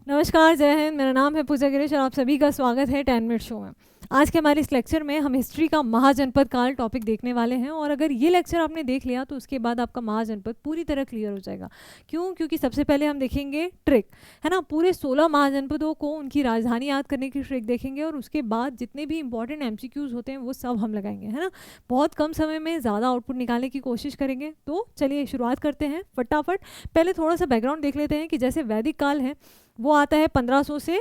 नमस्कार, जय हिंद। मेरा नाम है पूजा गिरीश और आप सभी का स्वागत है 10 मिनट शो में। आज के हमारे इस लेक्चर में हम हिस्ट्री का महाजनपद काल टॉपिक देखने वाले हैं और अगर ये लेक्चर आपने देख लिया तो उसके बाद आपका महाजनपद पूरी तरह क्लियर हो जाएगा। क्यों? क्योंकि सबसे पहले हम देखेंगे ट्रिक, है ना। पूरे 16 महाजनपदों को उनकी राजधानी याद करने की ट्रिक देखेंगे और उसके बाद जितने भी इंपॉर्टेंट एमसीक्यूज होते हैं वो सब हम लगाएंगे, है ना। बहुत कम समय में ज़्यादा आउटपुट निकालने की कोशिश करेंगे। तो चलिए शुरुआत करते हैं फटाफट। पहले थोड़ा सा बैकग्राउंड देख लेते हैं कि जैसे वैदिक काल है वो आता है 1500 से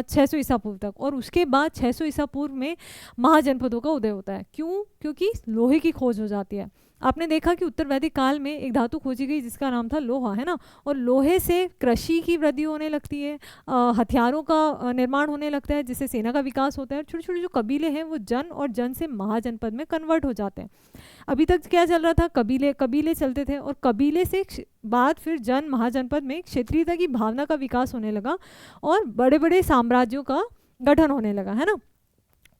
600 ईसा पूर्व तक और उसके बाद 600 ईसा पूर्व में महाजनपदों का उदय होता है। क्यों? क्योंकि लोहे की खोज हो जाती है। आपने देखा कि उत्तर वैदिक काल में एक धातु खोजी गई जिसका नाम था लोहा, है ना। और लोहे से कृषि की वृद्धि होने लगती है, हथियारों का निर्माण होने लगता है जिससे सेना का विकास होता है। छोटे छोटे जो कबीले हैं वो जन और जन से महाजनपद में कन्वर्ट हो जाते हैं। अभी तक क्या चल रहा था? कबीले कबीले चलते थे और कबीले से बाद फिर जन महाजनपद में क्षेत्रीयता की भावना का विकास होने लगा और बड़े बड़े साम्राज्यों का गठन होने लगा, है ना।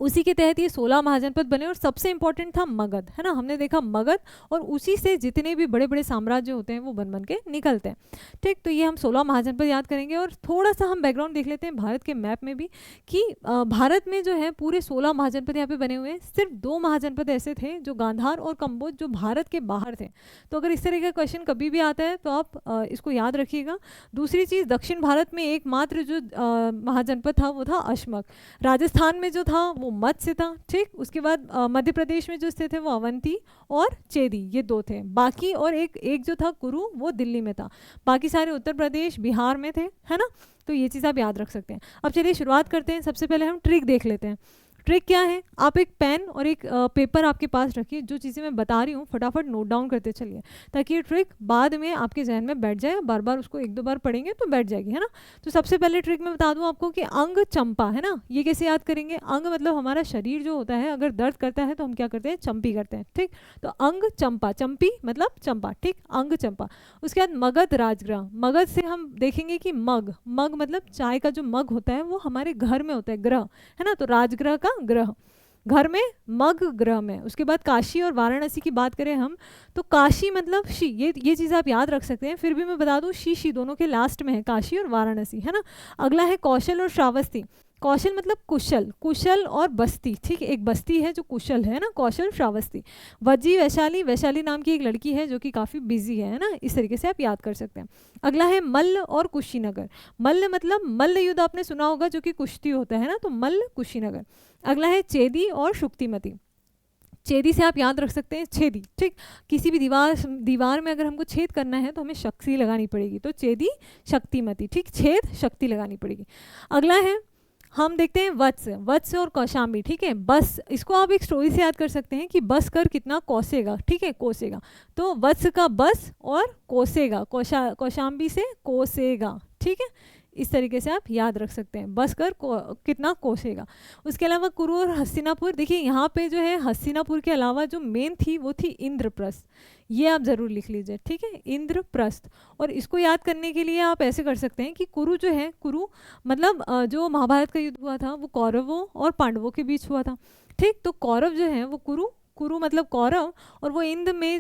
उसी के तहत ये 16 महाजनपद बने और सबसे इंपॉर्टेंट था मगध, है ना। हमने देखा मगध और उसी से जितने भी बड़े बड़े साम्राज्य होते हैं वो बन बन के निकलते हैं। ठीक, तो ये हम 16 महाजनपद याद करेंगे और थोड़ा सा हम बैकग्राउंड देख लेते हैं भारत के मैप में भी कि भारत में जो है पूरे 16 महाजनपद यहाँ पे बने हुए हैं। सिर्फ 2 महाजनपद ऐसे थे जो गांधार और कंबोज जो भारत के बाहर थे। तो अगर इस तरह का क्वेश्चन कभी भी आता है तो आप इसको याद रखिएगा। दूसरी चीज़, दक्षिण भारत में एकमात्र जो महाजनपद था वो था अशमक। राजस्थान में जो था वो मत्स्य था। ठीक, उसके बाद मध्य प्रदेश में जो स्थित है वो अवंती और चेदी, ये 2 थे। बाकी और एक जो था कुरु वो दिल्ली में था। बाकी सारे उत्तर प्रदेश बिहार में थे, है ना। तो ये चीज़ आप याद रख सकते हैं। अब चलिए शुरुआत करते हैं। सबसे पहले हम ट्रिक देख लेते हैं। ट्रिक क्या है? आप एक पेन और एक पेपर आपके पास रखिए। जो चीज़ें मैं बता रही हूँ फटाफट नोट डाउन करते चलिए ताकि ये ट्रिक बाद में आपके जहन में बैठ जाए। बार बार उसको 1-2 बार पढ़ेंगे तो बैठ जाएगी, है ना। तो सबसे पहले ट्रिक मैं बता दूँ आपको कि अंग चंपा, है ना। ये कैसे याद करेंगे? अंग मतलब हमारा शरीर जो होता है, अगर दर्द करता है तो हम क्या करते हैं? चंपी करते हैं। ठीक, तो अंग चंपा, चंपी मतलब चंपा। ठीक, अंग चंपा। उसके बाद मगध राजगृह। मगध से हम देखेंगे कि मग मतलब चाय का जो मग होता है वो हमारे घर में होता है, ग्रह, है ना। तो राजगृह का ग्रह, घर में, मग ग्रह में। उसके बाद काशी और वाराणसी की बात करें हम तो काशी मतलब शी, ये चीज़ आप याद रख सकते हैं। फिर भी मैं बता दूं शी दोनों के लास्ट में है, काशी और वाराणसी, है ना। अगला है कौशल और श्रावस्ती। कौशल मतलब कुशल और बस्ती। ठीक, एक बस्ती है जो कुशल है ना, कौशल श्रावस्ती। वजी वैशाली नाम की एक लड़की है जो कि काफ़ी बिजी है ना। इस तरीके से आप याद कर सकते हैं। अगला है मल्ल और कुशीनगर। मल्ल मतलब मल्ल युद्ध आपने सुना होगा जो कि कुश्ती होता है ना, तो मल्ल कुशीनगर। अगला है चेदी और शुक्तिमती। चेदी से आप याद रख सकते हैं छेदी। ठीक, किसी भी दीवार में अगर हमको छेद करना है तो हमें शक्ति लगानी पड़ेगी, तो चेदी शक्तिमती। ठीक, छेद शक्ति लगानी पड़ेगी। अगला है हम देखते हैं वत्स और कौशाम्बी। ठीक है, बस इसको आप एक स्टोरी से याद कर सकते हैं कि बस कर कितना कोसेगा। ठीक है, कोसेगा। तो वत्स का बस और कोसेगा, कौशाम्बी से कोसेगा। ठीक है, इस तरीके से आप याद रख सकते हैं, बस कर कितना कोसेगा। उसके अलावा कुरु और हस्तिनापुर। देखिए यहाँ पे जो है हस्तिनापुर के अलावा जो मेन थी वो थी इंद्रप्रस्थ। ये आप ज़रूर लिख लीजिए। ठीक है, इंद्रप्रस्थ। और इसको याद करने के लिए आप ऐसे कर सकते हैं कि कुरु जो है, कुरु मतलब जो महाभारत का युद्ध हुआ था वो कौरवों और पांडवों के बीच हुआ था। ठीक, तो कौरव जो है वो कुरु मतलब कौरव, और वो इंद्र में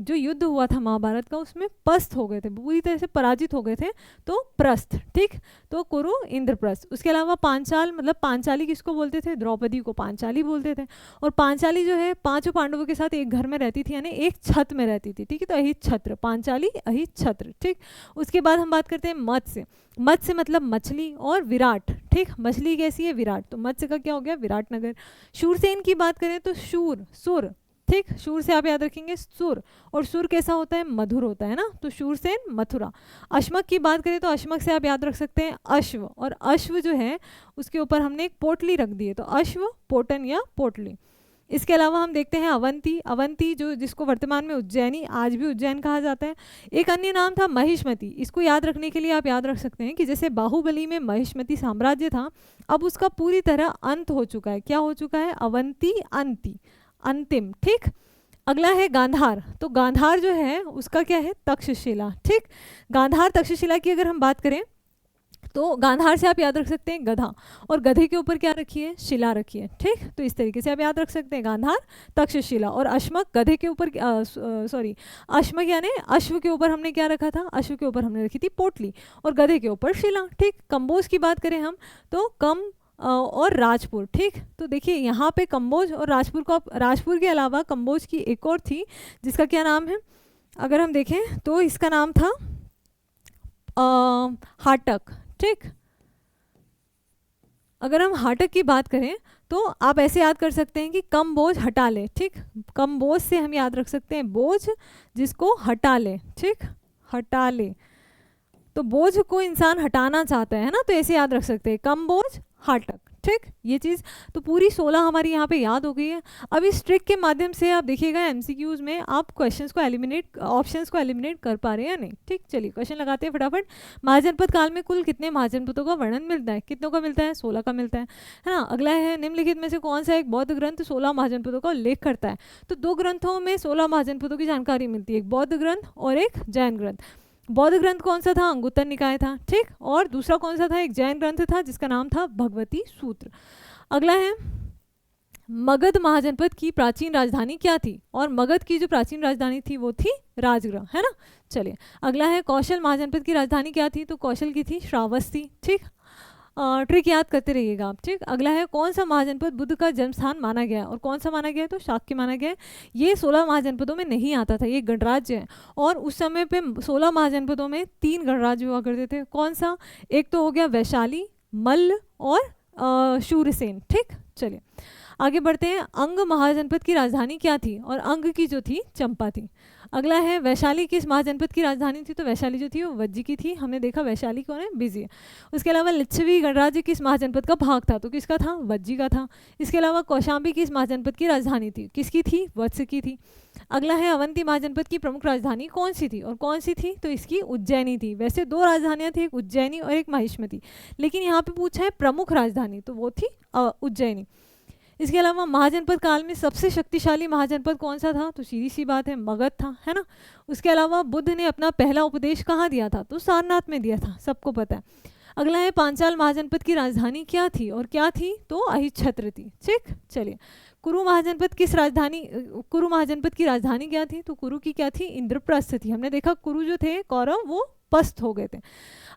जो युद्ध हुआ था महाभारत का उसमें पस्त हो गए थे, पूरी तरह से पराजित हो गए थे, तो प्रस्थ। ठीक, तो कुरु इंद्रप्रस्थ। उसके अलावा पांचाल मतलब पांचाली किसको बोलते थे? द्रौपदी को पांचाली बोलते थे। और पांचाली जो है 5 पांडवों के साथ एक घर में रहती थी, यानी एक छत में रहती थी। ठीक है, तो अहित छत्र, पांचाली अहित छत्र। ठीक, उसके बाद हम बात करते हैं मत्स्य मतलब मछली और विराट। ठीक, मछली कैसी है? विराट। तो मत्स्य का क्या हो गया? विराट नगर। शूरसेन की बात करें तो सुर। ठीक, शूर से आप याद रखेंगे सुर, और सुर कैसा होता है? मधुर होता है ना, तो शूरसेन मथुरा। अश्मक की बात करें तो अश्मक से आप याद रख सकते हैं अश्व, और अश्व जो है उसके ऊपर हमने एक पोटली रख दी है, तो अश्व पोटन या पोटली। इसके अलावा हम देखते हैं अवंती जो जिसको वर्तमान में उज्जैनी, आज भी उज्जैन कहा जाता है। एक अन्य नाम था महिष्मती। इसको याद रखने के लिए आप याद रख सकते हैं कि जैसे बाहुबली में महिष्मती साम्राज्य था, अब उसका पूरी तरह अंत हो चुका है। क्या हो चुका है? अवंती अंतिम। ठीक, अगला है गांधार। तो गांधार जो है उसका क्या है? तक्षशिला। ठीक, गांधार तक्षशिला की अगर हम बात करें तो गांधार से आप याद रख सकते हैं गधा, और गधे के ऊपर क्या रखी है, शिला रखी है, ठीक। तो इस तरीके से आप याद रख सकते हैं गांधार, तक्षशिला। और अश्मक, गधे के ऊपर सॉरी अश्मक यानी अश्व के ऊपर हमने क्या रखा था, अश्व के ऊपर हमने रखी थी पोटली, और गधे के ऊपर शिला, ठीक। कंबोज की बात करें हम तो और राजपुर, ठीक। तो देखिए यहाँ पे कंबोज और राजपुर को, राजपुर के अलावा कंबोज की एक और थी जिसका क्या नाम है, अगर हम देखें तो इसका नाम था हाटक, ठीक। अगर हम हाटक की बात करें तो आप ऐसे याद कर सकते हैं कि कम बोझ हटा ले, ठीक। कम बोझ से हम याद रख सकते हैं बोझ जिसको हटा ले, ठीक, हटा ले। तो बोझ को इंसान हटाना चाहता है ना, तो ऐसे याद रख सकते हैं कम बोझ हाटक, ठीक। ये चीज़ तो पूरी 16 हमारी यहाँ पे याद हो गई है। अब इस ट्रिक के माध्यम से आप देखिएगा एमसीक्यूज में आप क्वेश्चंस को एलिमिनेट, ऑप्शंस को एलिमिनेट कर पा रहे हैं या नहीं, ठीक। चलिए क्वेश्चन लगाते हैं फटाफट। महाजनपद काल में कुल कितने महाजनपदों का वर्णन मिलता है, कितनों का मिलता है, 16 का मिलता है ना। अगला है निम्नलिखित में से कौन सा एक बौद्ध ग्रंथ 16 महाजनपदों का उल्लेख करता है। तो 2 ग्रंथों में 16 महाजनपदों की जानकारी मिलती है, एक बौद्ध ग्रंथ और एक जैन ग्रंथ। बौद्ध ग्रंथ कौन सा था, अंगुत्तर निकाय था, ठीक। और दूसरा कौन सा था, एक जैन ग्रंथ था जिसका नाम था भगवती सूत्र। अगला है मगध महाजनपद की प्राचीन राजधानी क्या थी, और मगध की जो प्राचीन राजधानी थी वो थी राजगृह, है ना। चलिए अगला है कौशल महाजनपद की राजधानी क्या थी, तो कौशल की थी श्रावस्ती, ठीक। ट्रिक याद करते रहिएगा आप, ठीक। अगला है कौन सा महाजनपद बुद्ध का जन्म स्थान माना गया है, और कौन सा माना गया है, तो शाक्य माना गया है। ये 16 महाजनपदों में नहीं आता था, ये गणराज्य है, और उस समय पे 16 महाजनपदों में 3 गणराज्य हुआ करते थे। कौन सा, एक तो हो गया वैशाली, मल्ल और शूरसेन, ठीक। चलिए आगे बढ़ते हैं। अंग महाजनपद की राजधानी क्या थी, और अंग की जो थी चंपा थी। अगला है वैशाली किस महाजनपद की राजधानी थी, तो वैशाली जो थी वो वज्जी की थी, हमने देखा वैशाली कौन है, बिजी है। उसके अलावा लिच्छवी गणराज्य किस महाजनपद का भाग था, तो किसका था, वज्जी का था। इसके अलावा कौशाम्बी किस महाजनपद की राजधानी थी, किसकी थी, वत्स की थी। अगला है अवंती महाजनपद की प्रमुख राजधानी कौन सी थी, और कौन सी थी, तो इसकी उज्जैनी थी। वैसे 2 राजधानियां थी, एक उज्जैनी और एक महिष्मती, लेकिन यहाँ पे पूछा है प्रमुख राजधानी, तो वो थी उज्जैनी। इसके अलावा महाजनपद काल में सबसे शक्तिशाली महाजनपद कौन सा था, तो सीधी सी बात है मगध था, है ना। उसके अलावा बुद्ध ने अपना पहला उपदेश कहाँ दिया था, तो सारनाथ में दिया था, सबको पता है। अगला है पांचाल महाजनपद की राजधानी क्या थी, और क्या थी, तो अहिच्छत्र थी, ठीक। चलिए कुरु महाजनपद कुरु महाजनपद की राजधानी क्या थी, तो कुरु की क्या थी, इंद्रप्रस्थ थी। हमने देखा कुरु जो थे कौरव वो पस्त हो गए थे।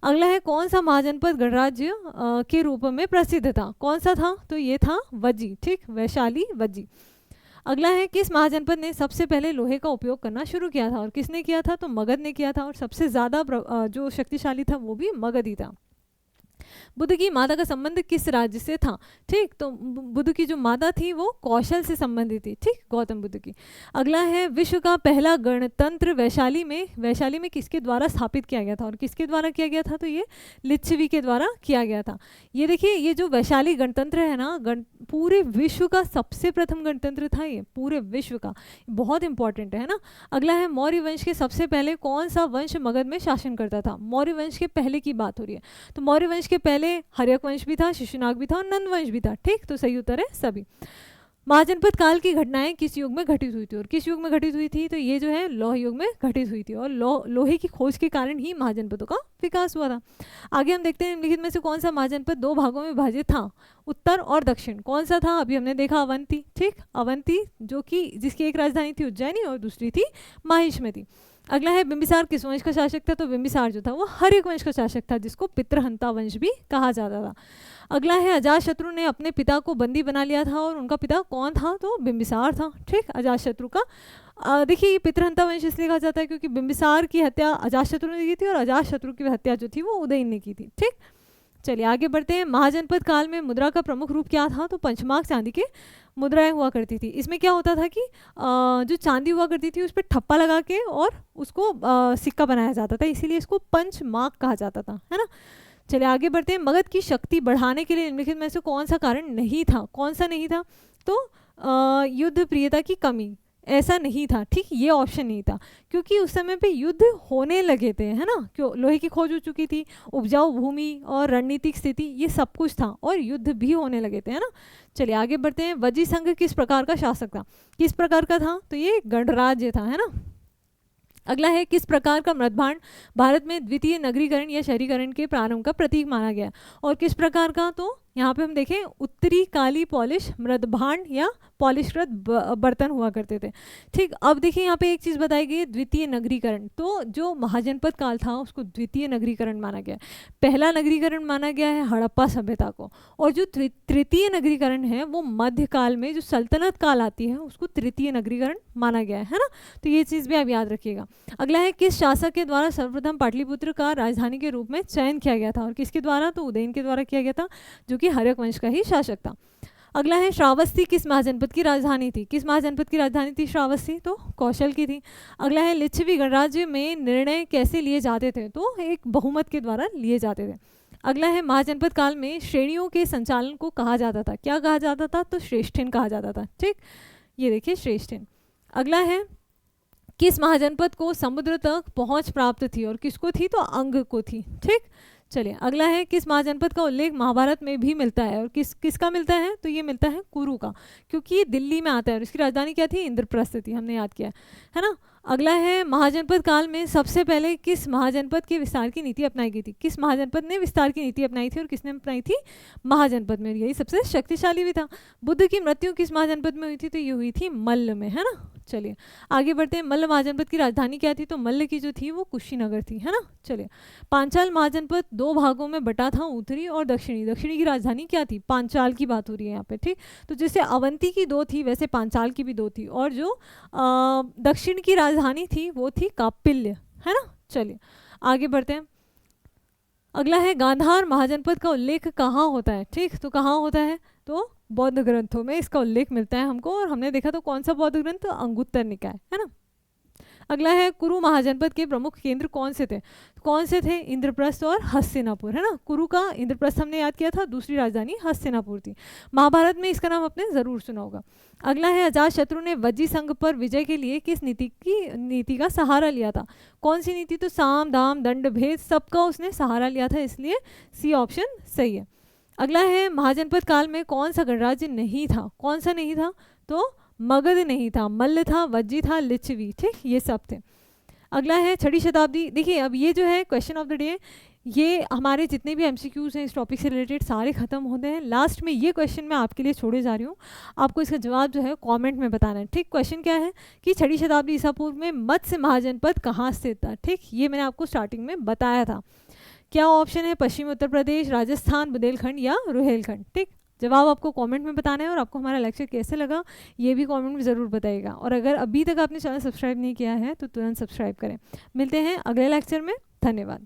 अगला है कौन सा महाजनपद गणराज्य के रूप में प्रसिद्ध था, कौन सा था, तो ये था वज्जी, ठीक, वैशाली वज्जी। अगला है किस महाजनपद ने सबसे पहले लोहे का उपयोग करना शुरू किया था, और किसने किया था, तो मगध ने किया था, और सबसे ज़्यादा जो शक्तिशाली था वो भी मगध ही था। बुद्ध की माता का संबंध किस राज्य से था, ठीक। तो बुद्ध की जो माता थी वो कौशल से संबंधित थी, ठीक, गौतम बुद्ध की। अगला है विश्व का पहला गणतंत्र वैशाली में किसके द्वारा स्थापित किया गया था, और किसके द्वारा किया गया था, तो ये लिच्छवी के द्वारा किया गया था। ये देखिए ये जो वैशाली गणतंत्र है ना, पूरे विश्व का सबसे प्रथम गणतंत्र था ये, पूरे विश्व का, बहुत इंपॉर्टेंट है ना। अगला है मौर्य वंश के सबसे पहले कौन सा वंश मगध में शासन करता था। मौर्य वंश के पहले की बात हो रही है, तो मौर्य वंश के पहले हर्यक वंश भी था, शिशुनाग भी था और नंद वंश भी था, ठीक। तो सही उत्तर है सभी। महाजनपद काल की घटनाएं किस युग में घटित हुई थी, और किस युग में घटित हुई थी, तो ये जो है लौह युग में घटित हुई थी, और लोहे की खोज के कारण ही महाजनपदों का विकास हुआ था। आगे हम देखते हैं निम्नलिखित में से कौन सा महाजनपद 2 भागों में विभाजित था, उत्तर और दक्षिण। कौन सा था, अभी हमने देखा अवंती, ठीक, अवंती जो कि जिसकी एक राजधानी थी उज्जैनी और दूसरी थी महिष्मती। अगला है बिंबिसार किस वंश का शासक था, तो बिंबिसार जो था वो हर्यक वंश का शासक था, जिसको पितृहंता वंश भी कहा जाता था। अगला है अजातशत्रु ने अपने पिता को बंदी बना लिया था, और उनका पिता कौन था, तो बिंबिसार था, ठीक, अजातशत्रु का। देखिए ये पितृहंता वंश इसलिए कहा जाता है क्योंकि बिंबिसार की हत्या अजातशत्रु ने की थी, और अजातशत्रु की हत्या जो थी वो उदयन ने की थी, ठीक। चलिए आगे बढ़ते हैं। महाजनपद काल में मुद्रा का प्रमुख रूप क्या था, तो पंचमार्क चांदी के मुद्राएं हुआ करती थी। इसमें क्या होता था कि जो चांदी हुआ करती थी उस पर ठप्पा लगा के और उसको सिक्का बनाया जाता था, इसीलिए इसको पंचमार्क कहा जाता था, है ना। चलिए आगे बढ़ते हैं। मगध की शक्ति बढ़ाने के लिए निम्नलिखित में से कौन सा कारण नहीं था, कौन सा नहीं था, तो युद्ध प्रियता की कमी, ऐसा नहीं था, ठीक, ये ऑप्शन नहीं था, क्योंकि उस समय पे युद्ध होने लगे थे, है ना। क्यों, लोहे की खोज हो चुकी थी, उपजाऊ भूमि और रणनीतिक स्थिति ये सब कुछ था, और युद्ध भी होने लगे थे, है ना। चलिए आगे बढ़ते हैं। वज्जी संघ किस प्रकार का शासक था, किस प्रकार का था, तो ये गणराज्य था, है ना। अगला है किस प्रकार का मृदभांड भारत में द्वितीय नगरीकरण या शहरीकरण के प्रारंभ का प्रतीक माना गया है। और किस प्रकार का, तो यहाँ पे हम देखें उत्तरी काली पॉलिश मृदभांड या पॉलिशकृत बर्तन हुआ करते थे। ठीक, अब देखिए यहाँ पे एक चीज़ बताई गई है, द्वितीय नगरीकरण। तो जो महाजनपद काल था उसको द्वितीय नगरीकरण माना गया है। पहला नगरीकरण माना गया है हड़प्पा सभ्यता को, और जो तृतीय नगरीकरण है वो मध्यकाल में जो सल्तनत काल आती है उसको तृतीय नगरीकरण माना गया है ना। तो ये चीज़ भी आप याद रखिएगा। अगला है किस शासक के द्वारा सर्वप्रथम पाटलिपुत्र का राजधानी के रूप में चयन किया गया था, और किसके द्वारा, तो उदयन के द्वारा किया गया था, जो कि हर्यक वंश का ही शासक था। अगला है श्रावस्ती किस महाजनपद की राजधानी थी। किस महाजनपद की राजधानी थी श्रावस्ती, तो कौशल की थी। अगला है लिच्छवी गणराज्य में निर्णय कैसे लिए जाते थे, तो एक बहुमत के द्वारा लिए जाते थे। अगला है महाजनपद काल में श्रेणियों के संचालन को कहा जाता था, क्या कहा जाता था, तो श्रेष्ठिन कहा जाता था। ठीक, ये देखिए श्रेष्ठिन। अगला है किस महाजनपद को समुद्र तक पहुंच प्राप्त थी, और किसको थी, तो अंग को थी। ठीक, चलिए अगला है किस महाजनपद का उल्लेख महाभारत में भी मिलता है, और किसका मिलता है, तो ये मिलता है कुरु का, क्योंकि ये दिल्ली में आता है और इसकी राजधानी क्या थी, इंद्रप्रस्थ थी, हमने याद किया है ना। अगला है महाजनपद काल में सबसे पहले किस महाजनपद के विस्तार की नीति अपनाई गई थी। किस महाजनपद ने विस्तार की नीति अपनाई थी और किसने अपनाई थी, महाजनपद में, यही सबसे शक्तिशाली भी था। बुद्ध की मृत्यु किस महाजनपद में हुई थी, तो ये हुई थी मल्ल में, है ना। चलिए आगे बढ़ते हैं। मल्ल महाजनपद की राजधानी क्या थी, तो मल्ल की जो थी वो कुशीनगर थी, है ना। चलिए पांचाल महाजनपद दो भागों में बटा था, उत्तरी और दक्षिणी। दक्षिणी की राजधानी क्या थी, पांचाल की बात हो रही है यहाँ पे। ठीक, तो जैसे अवंती की दो थी वैसे पांचाल की भी दो थी, और जो दक्षिण की राजधानी थी वो थी कापिल्य, है ना। चलिए आगे बढ़ते हैं। अगला है गांधार महाजनपद का उल्लेख कहाँ होता है। ठीक, तो कहाँ होता है, तो बौद्ध ग्रंथों में इसका उल्लेख मिलता है हमको, और हमने देखा तो कौन सा बौद्ध ग्रंथ, तो अंगुत्तर निकाय, है ना। अगला है कुरु महाजनपद के प्रमुख केंद्र कौन से थे। कौन से थे, इंद्रप्रस्थ और हस्तिनापुर, है ना। कुरु का इंद्रप्रस्थ हमने याद किया था, दूसरी राजधानी हस्तिनापुर थी। महाभारत में इसका नाम आपने जरूर सुना होगा। अगला है अजातशत्रु ने वज्जी संघ पर विजय के लिए किस नीति का सहारा लिया था। कौन सी नीति, तो साम दाम दंड भेद सबका उसने सहारा लिया था, इसलिए सी ऑप्शन सही है। अगला है महाजनपद काल में कौन सा गणराज्य नहीं था। कौन सा नहीं था, तो मगध नहीं था, मल्ल था, वज्जी था, लिच्छवी। ठीक, ये सब थे। अगला है छठी शताब्दी। देखिए अब ये जो है क्वेश्चन ऑफ द डे, ये हमारे जितने भी एमसीक्यूज हैं इस टॉपिक से रिलेटेड सारे खत्म होते हैं। लास्ट में ये क्वेश्चन मैं आपके लिए छोड़े जा रही हूँ, आपको इसका जवाब जो है कमेंट में बताना है। ठीक, क्वेश्चन क्या है कि छठी शताब्दी ईसा पूर्व में मत्स्य महाजनपद कहाँ स्थित था। ठीक, ये मैंने आपको स्टार्टिंग में बताया था। क्या ऑप्शन है, पश्चिमी उत्तर प्रदेश, राजस्थान, बुंदेलखंड या रुहेलखंड। ठीक, जवाब आपको कमेंट में बताना है, और आपको हमारा लेक्चर कैसे लगा ये भी कमेंट में ज़रूर बताइएगा। और अगर अभी तक आपने चैनल सब्सक्राइब नहीं किया है तो तुरंत सब्सक्राइब करें। मिलते हैं अगले लेक्चर में, धन्यवाद।